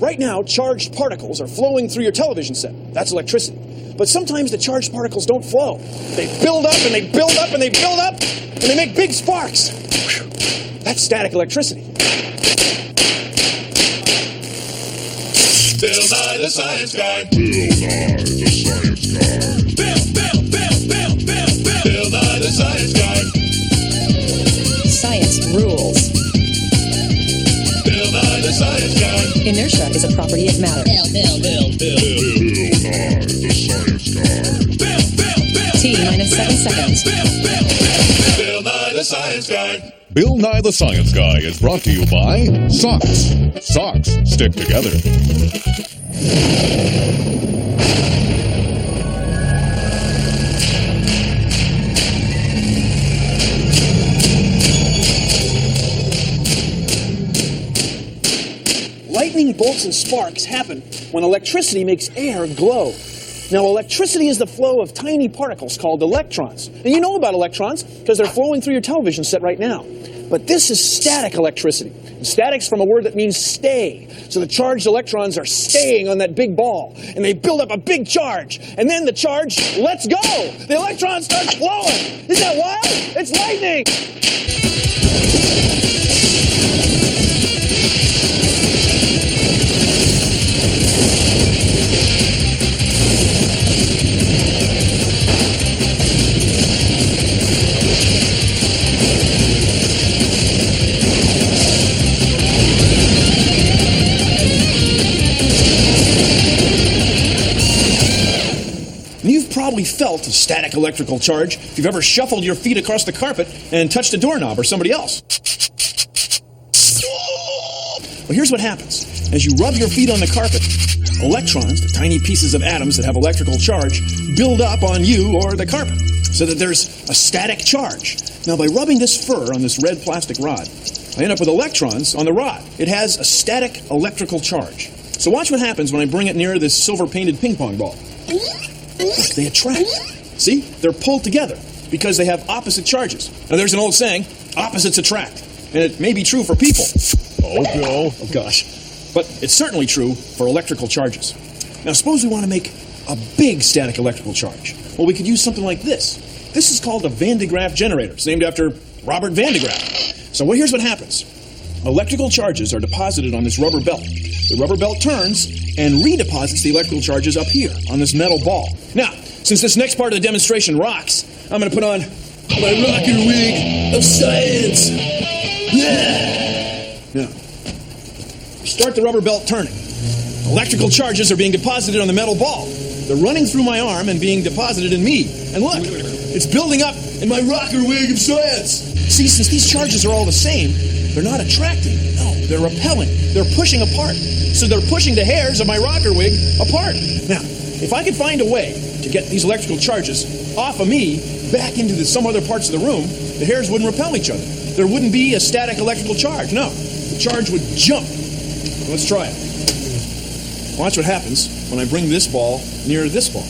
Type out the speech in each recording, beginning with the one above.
Right now, charged particles are flowing through your television set. That's electricity. But sometimes the charged particles don't flow. They build up and they build up and they build up and they make big sparks. That's static electricity. Bill Nye the Science Guy. Bill Nye the Science Guy. Bill Nye the Science Guy. Science rules. Bill Nye the Science Guy. Inertia is a property of matter. Bill Nye the Science Guy. T minus 7 seconds. Bill Nye the Science Guy. Bill Nye the Science Guy is brought to you by Socks. Socks stick together. Lightning bolts and sparks happen when electricity makes air glow. Now, electricity is the flow of tiny particles called electrons. And you know about electrons because they're flowing through your television set right now. But this is static electricity. And static's from a word that means stay. So the charged electrons are staying on that big ball. And they build up a big charge. And then the charge lets go. The electrons start flowing. Isn't that wild? It's lightning. You've probably felt a static electrical charge if you've ever shuffled your feet across the carpet and touched a doorknob or somebody else. Well, here's what happens. As you rub your feet on the carpet, electrons, the tiny pieces of atoms that have electrical charge, build up on you or the carpet so that there's a static charge. Now, by rubbing this fur on this red plastic rod, I end up with electrons on the rod. It has a static electrical charge. So watch what happens when I bring it near this silver-painted ping pong ball. Look, they attract. See? They're pulled together because they have opposite charges. Now, there's an old saying, opposites attract. And it may be true for people. Oh, Bill. Oh, gosh. But it's certainly true for electrical charges. Now, suppose we want to make a big static electrical charge. Well, we could use something like this. This is called a Van de Graaff generator. It's named after Robert Van de Graaff. So here's what happens. Electrical charges are deposited on this rubber belt. The rubber belt turns and redeposits the electrical charges up here on this metal ball. Now, since this next part of the demonstration rocks, I'm going to put on my rocker wig of science. Yeah. Now, start the rubber belt turning. Electrical charges are being deposited on the metal ball. They're running through my arm and being deposited in me. And look, it's building up in my rocker wig of science. See, since these charges are all the same, they're not attracting. No, they're repelling. They're pushing apart. So they're pushing the hairs of my rocker wig apart. Now, if I could find a way to get these electrical charges off of me back into some other parts of the room, the hairs wouldn't repel each other. There wouldn't be a static electrical charge. No, the charge would jump. Let's try it. Watch what happens when I bring this ball near this ball.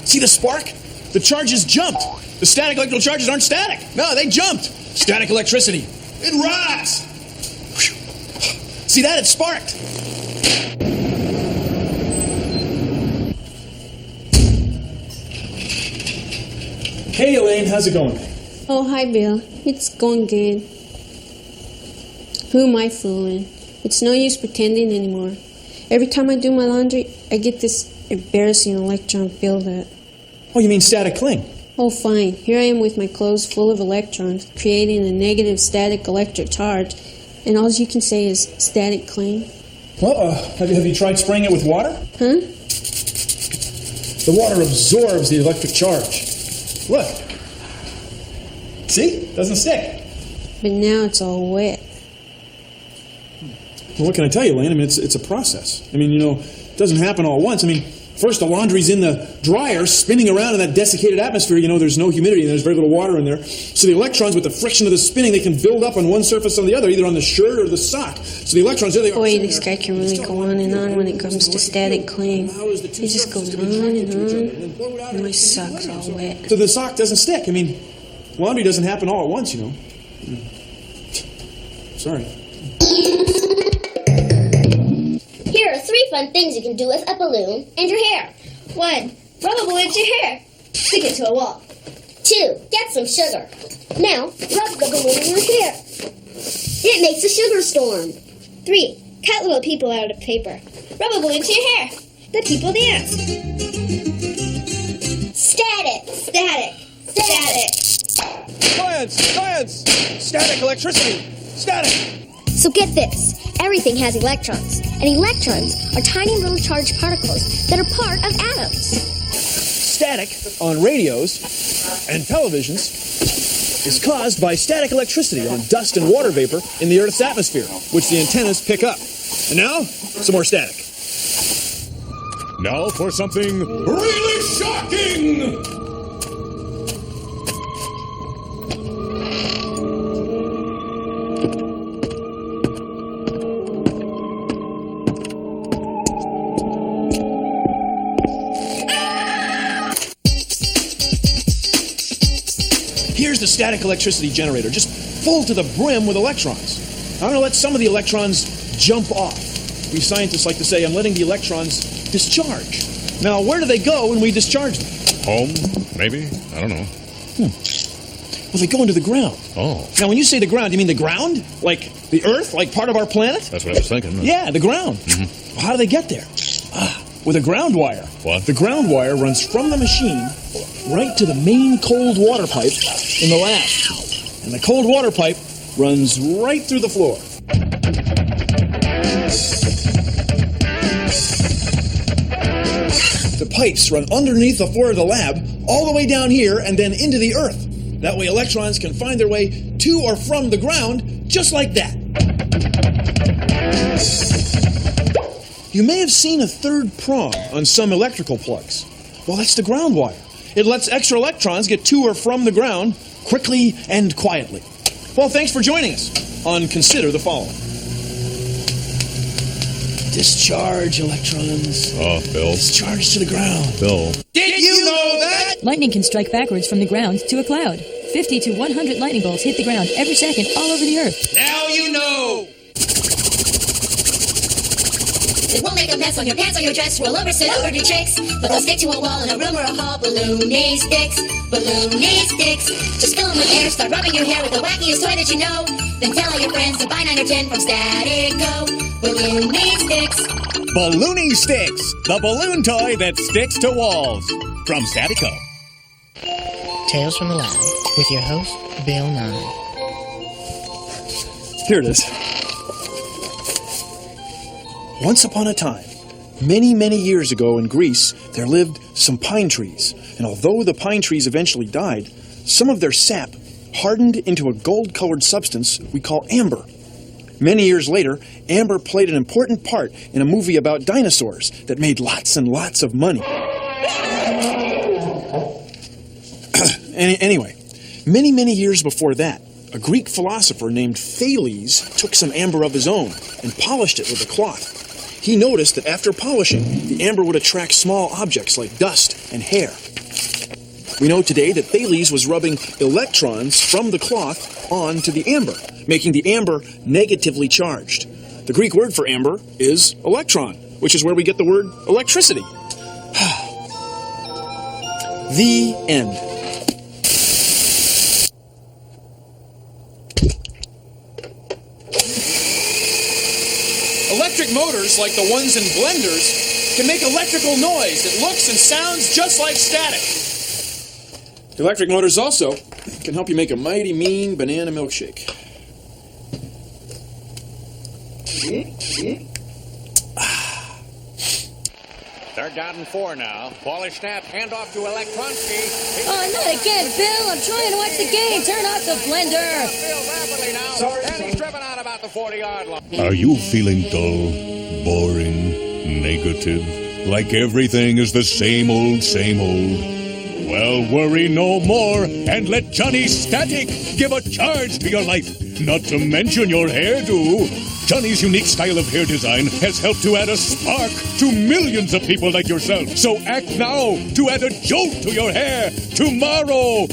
See the spark? The charges jumped. The static electrical charges aren't static. No, they jumped. Static electricity. It rocks. See that? It sparked. Hey, Elaine, how's it going? Oh, hi, Bill. It's going good. Who am I fooling? It's no use pretending anymore. Every time I do my laundry, I get this embarrassing electron buildup. Oh, you mean static cling? Oh, fine. Here I am with my clothes full of electrons, creating a negative static electric charge, and all you can say is static cling. Well, have you tried spraying it with water? Huh? The water absorbs the electric charge. Look. See? Doesn't stick. But now it's all wet. Well, what can I tell you, Elaine? I mean, it's a process. I mean, it doesn't happen all at once. I mean, First, the laundry's in the dryer, spinning around in that desiccated atmosphere. You know, there's no humidity and there's very little water in there. So the electrons, with the friction of the spinning, they can build up on one surface on the other, either on the shirt or the sock. So the electrons, there they are. Boy, this guy can really go on and on when it comes to static cling. He just goes on and on. And my sock's all wet. So the sock doesn't stick. I mean, laundry doesn't happen all at once, you know. Sorry. Here are 3 fun things you can do with a balloon and your hair. 1. Rub a balloon to your hair. Stick it to a wall. 2. Get some sugar. Now, rub the balloon in your hair. It makes a sugar storm. 3. Cut little people out of paper. Rub a balloon to your hair. The people dance. Static, static, static. Science! Static electricity! Static! So get this. Everything has electrons. And electrons are tiny little charged particles that are part of atoms. Static on radios and televisions is caused by static electricity on dust and water vapor in the Earth's atmosphere, which the antennas pick up. And now, some more static. Now for something really shocking! Here's the static electricity generator, just full to the brim with electrons. I'm going to let some of the electrons jump off. We scientists like to say, I'm letting the electrons discharge. Now, where do they go when we discharge them? Home, maybe? I don't know. Well, they go into the ground. Oh, Now, when you say the ground, you mean the ground? Like the Earth? Like part of our planet? that's what I was thinking. Yeah, the ground. Well, how do they get there? With a ground wire. What? The ground wire runs from the machine right to the main cold water pipe in the lab. And the cold water pipe runs right through the floor. The pipes run underneath the floor of the lab, all the way down here, and then into the Earth. That way electrons can find their way to or from the ground, just like that. You may have seen a third prong on some electrical plugs. Well, that's the ground wire. It lets extra electrons get to or from the ground quickly and quietly. Well, thanks for joining us on Consider the Following. Discharge electrons. Oh, Bill. Discharge to the ground. Bill. Did you know that? Lightning can strike backwards from the ground to a cloud. 50 to 100 lightning bolts hit the ground every second all over the Earth. Now you know. It won't make a mess on your pants or your dress. Roll over, sit over, do tricks. But they'll stick to a wall in a room or a hall. Balloony sticks, balloony sticks. Just fill them with air, start rubbing your hair with the wackiest toy that you know. Then tell all your friends to buy 9 or 10 from Static Go. Balloony sticks. Balloony Sticks, the balloon toy that sticks to walls. From Statico. Tales from the Lab with your host, Bill Nye. Here it is. Once upon a time, many, many years ago in Greece, there lived some pine trees. And although the pine trees eventually died, some of their sap hardened into a gold-colored substance we call amber. Many years later, amber played an important part in a movie about dinosaurs that made lots and lots of money. Anyway, many, many years before that, a Greek philosopher named Thales took some amber of his own and polished it with a cloth. He noticed that after polishing, the amber would attract small objects like dust and hair. We know today that Thales was rubbing electrons from the cloth onto the amber, making the amber negatively charged. The Greek word for amber is electron, which is where we get the word electricity. The end. Electric motors, like the ones in blenders, can make electrical noise that looks and sounds just like static. Electric motors also can help you make a mighty mean banana milkshake. They're down in 4 now. Paulie snap, hand off to Elektronsky. Oh, not again, Bill. I'm trying to watch the game. Turn off the blender. Rapidly now, and he's driven out about the 40-yard line. Are you feeling dull, boring, negative? like everything is the same old, same old. Well, worry no more and let Johnny Static give a charge to your life. Not to mention your hairdo. Johnny's unique style of hair design has helped to add a spark to millions of people like yourself. So act now to add a jolt to your hair tomorrow.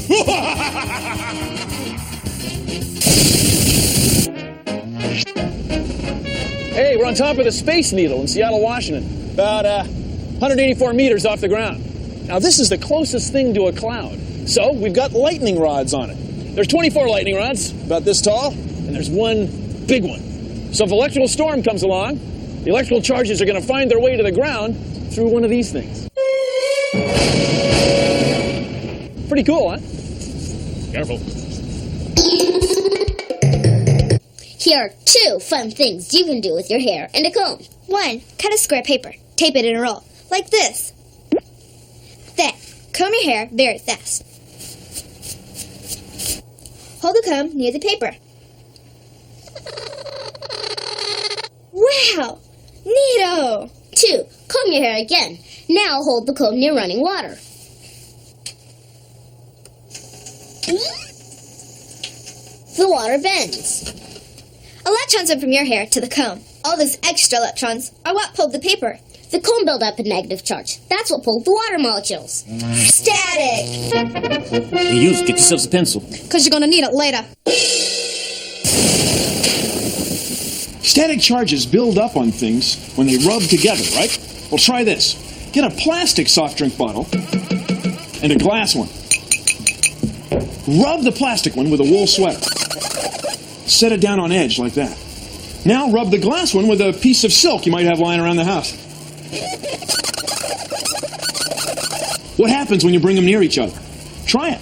Hey, we're on top of the Space Needle in Seattle, Washington, about 184 meters off the ground. Now, this is the closest thing to a cloud, so we've got lightning rods on it. There's 24 lightning rods, about this tall, and there's one big one. So if an electrical storm comes along, the electrical charges are going to find their way to the ground through one of these things. Pretty cool, huh? Careful. Here are 2 fun things you can do with your hair and a comb. 1. Cut a square paper. Tape it in a roll, like this. Then, comb your hair very fast. Hold the comb near the paper. Wow! Neato! 2. Comb your hair again. Now hold the comb near running water. The water bends. Electrons went from your hair to the comb. All those extra electrons are what pulled the paper. The comb built up a negative charge. That's what pulled the water molecules. Static! Hey, you, get yourselves a pencil. Because you're going to need it later. Static charges build up on things when they rub together, right? Well, try this. Get a plastic soft drink bottle and a glass one. Rub the plastic one with a wool sweater. Set it down on edge like that. Now rub the glass one with a piece of silk you might have lying around the house. What happens when you bring them near each other? Try it.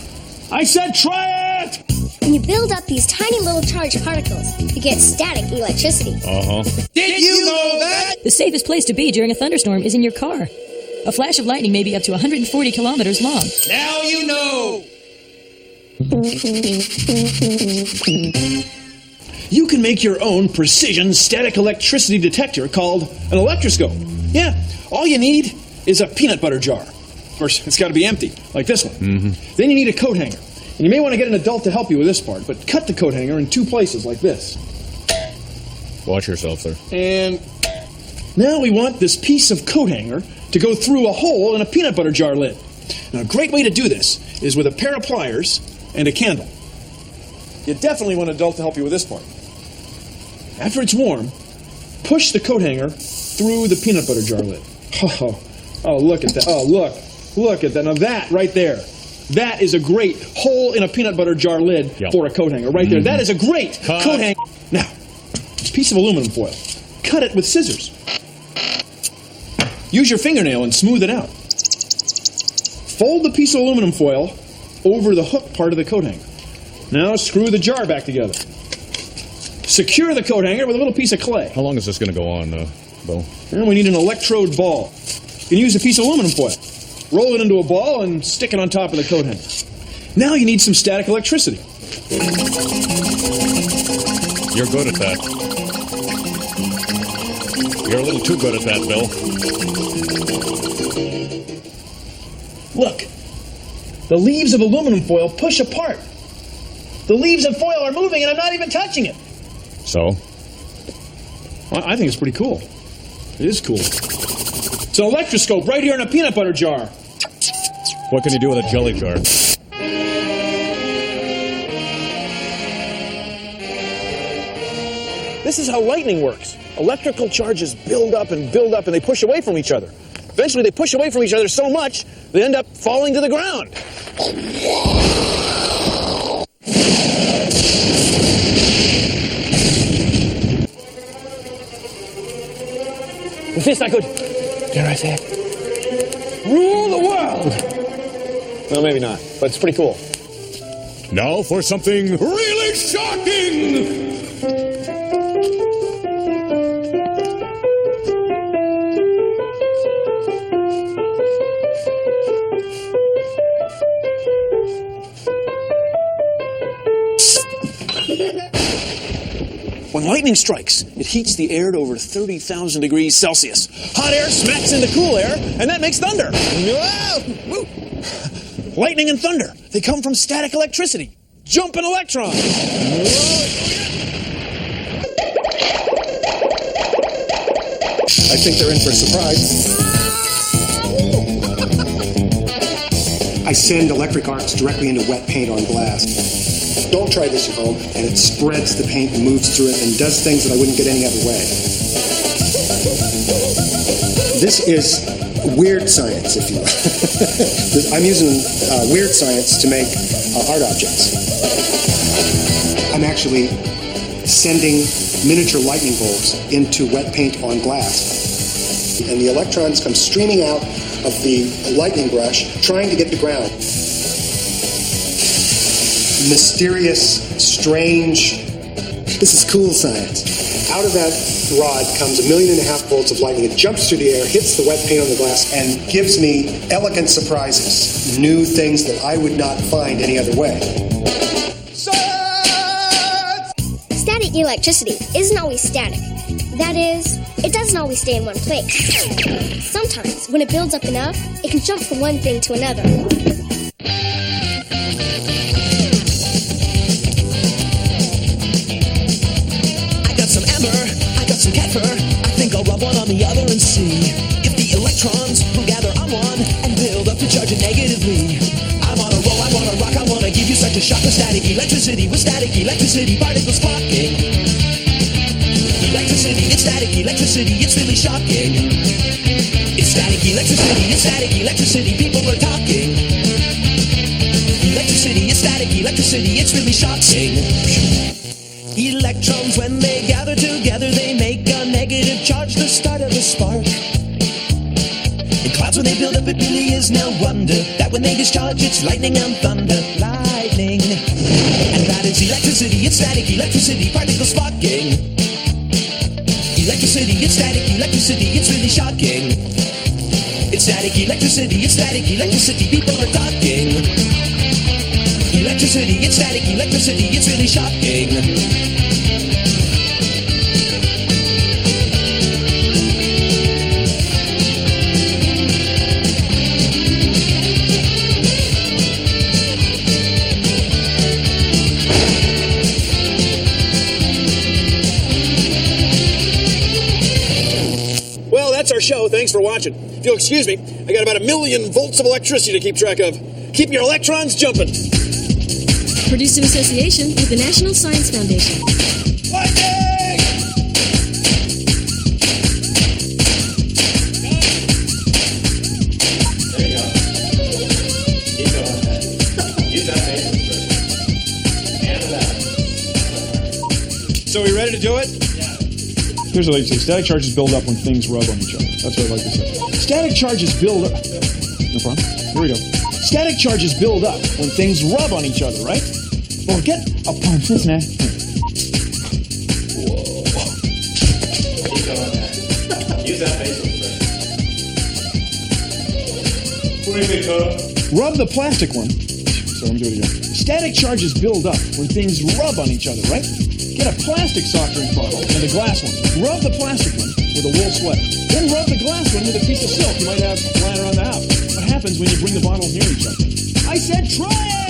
I said try it! When you build up these tiny little charged particles, you get static electricity. Did you know that? The safest place to be during a thunderstorm is in your car. A flash of lightning may be up to 140 kilometers long. Now you know. You can make your own precision static electricity detector called an electroscope. Yeah, all you need is a peanut butter jar. Of course, it's got to be empty, like this one. Then you need a coat hanger. And you may want to get an adult to help you with this part, but cut the coat hanger in 2 places, like this. Watch yourself, sir. And now we want this piece of coat hanger to go through a hole in a peanut butter jar lid. Now, a great way to do this is with a pair of pliers and a candle. You definitely want an adult to help you with this part. After it's warm, push the coat hanger through the peanut butter jar lid. Oh, look at that. Oh, look at that. Now that right there, that is a great hole in a peanut butter jar lid for a coat hanger right there. That is a great coat hanger. Now, this piece of aluminum foil, cut it with scissors. Use your fingernail and smooth it out. Fold the piece of aluminum foil over the hook part of the coat hanger. Now screw the jar back together. Secure the coat hanger with a little piece of clay. How long is this going to go on, Bo? And we need an electrode ball. You can use a piece of aluminum foil. Roll it into a ball and stick it on top of the coat hanger. Now you need some static electricity. You're good at that. You're a little too good at that, Bill. Look. The leaves of aluminum foil push apart. The leaves of foil are moving and I'm not even touching it. So? Well, I think it's pretty cool. It is cool. It's an electroscope right here in a peanut butter jar. What can you do with a jelly jar? This is how lightning works. Electrical charges build up and they push away from each other. Eventually they push away from each other so much, they end up falling to the ground. With this I could, dare I say it, rule the world. Well, maybe not, but it's pretty cool. Now for something really shocking! When lightning strikes, it heats the air to over 30,000 degrees Celsius. Hot air smacks into cool air, and that makes thunder. Lightning and thunder, they come from static electricity. Jumping electrons. I think they're in for a surprise. I send electric arcs directly into wet paint on glass. Don't try this at home, and it spreads the paint and moves through it and does things that I wouldn't get any other way. This is weird science, if you will. I'm using weird science to make art objects. I'm actually sending miniature lightning bolts into wet paint on glass. And the electrons come streaming out of the lightning brush, trying to get to ground. Mysterious, strange, this is cool science. Out of that rod comes 1.5 million volts of lightning. It jumps through the air, hits the wet paint on the glass, and gives me elegant surprises, new things that I would not find any other way. Static electricity isn't always static. That is, it doesn't always stay in one place. Sometimes, when it builds up enough, it can jump from one thing to another. I got some amber, I got some cat fur. I think I'll rub one on the other and see if the electrons will gather on one and build up to charge it negatively. I'm on a roll, I'm on a rock, I wanna give you such a shock with static electricity, particles sparking. Electricity, it's really shocking. It's static electricity, people are talking. Electricity, it's really shocking. Electrons, when they gather together, they make a negative charge, the start of a spark. In clouds, when they build up, it really is no wonder that when they discharge, it's lightning and thunder. Lightning. And that is electricity, it's static electricity, particles sparking. Electricity, it's really shocking. It's static electricity, people are talking. Electricity, it's really shocking. That's our show. Thanks for watching. If you'll excuse me, I got about 1 million volts of electricity to keep track of. Keep your electrons jumping. Produced in association with the National Science Foundation. Lightning! There you go. Keep going. Use that face. And that. So we ready to do it? Here's what I like to say. Static charges build up when things rub on each other. That's what I like to say. Static charges build up. No problem. Here we go. Static charges build up when things rub on each other, right? Well, get a punch this now. Whoa. Keep going. Use that facial expression. What do you think, Todd? Rub the plastic one. So let me do it again. Static charges build up when things rub on each other, right? Get a plastic soft drink bottle and a glass one. Rub the plastic one with a wool sweater. Then rub the glass one with a piece of silk you might have lying around the house. What happens when you bring the bottles near each other? I said try it!